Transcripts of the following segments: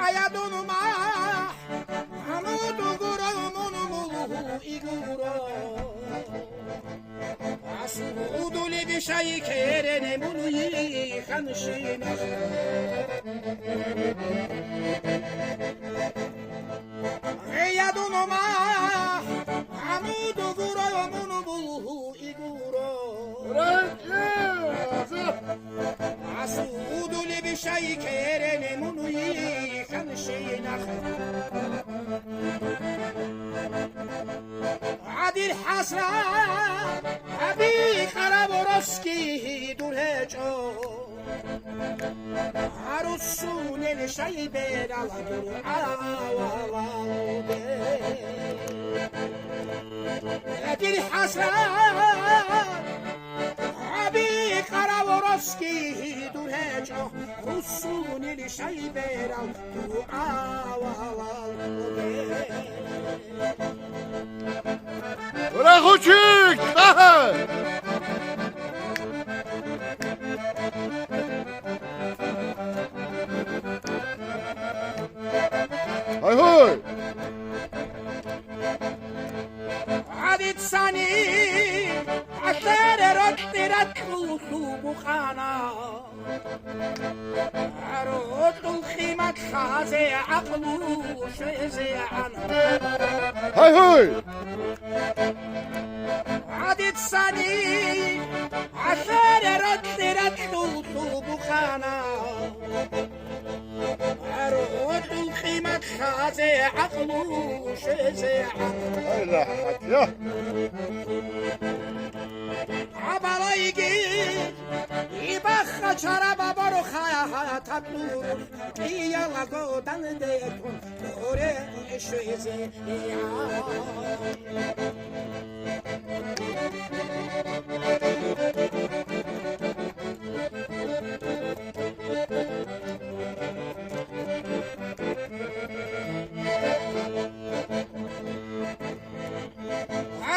hayadunuma hamudu guramunu iguro asuduli bir şey kerene bunu yıkanışına hayadunuma hamudu guramunu iguro asuduli bir şey kerene bunu yıkanışına عادل حسرة أبي خرابورسكي دولهجو عروسون الشيبر على دور عادل حسرة أبي خرابورسكي دولهجو عروسون الشيبر على دور Ura küçük! Aha! Hay hay! عادت سني عشان ردت بخانا عروض الخيمة خازي عقلو شيزي عنه Hay hay! عادت سني عشان ردت بخانا عروض الخيمة خازي عقلو شيزي عنه Hay lahat ya! عبالايجي يبخ شراب بروخا تبلور يلا قدام ديكون دوري شويزي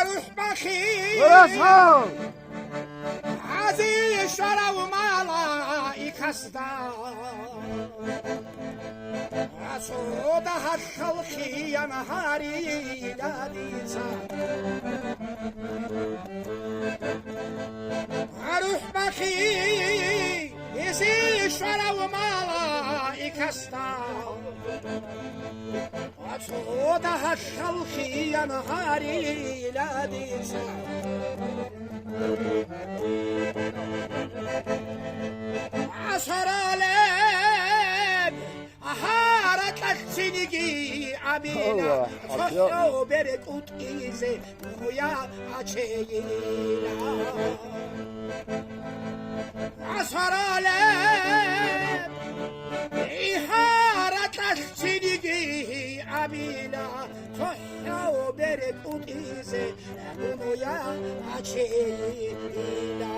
اروح بخيل Burası! عزي شرا ومالا كسدا صوتها الخلقي يا نهاري لا ديسا اروح بخي يزي شرا ومالا كسدا صوتها الخلقي يا نهاري لا ديسا عشر آلاف أهارت لحسنجي عبينا صحو برد أتئيزي خويا عشينا عشر آلاف إهارت لحسنجي عبينا صحو برد أتئيزي خويا عشينا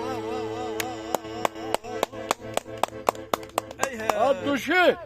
Abdüşü!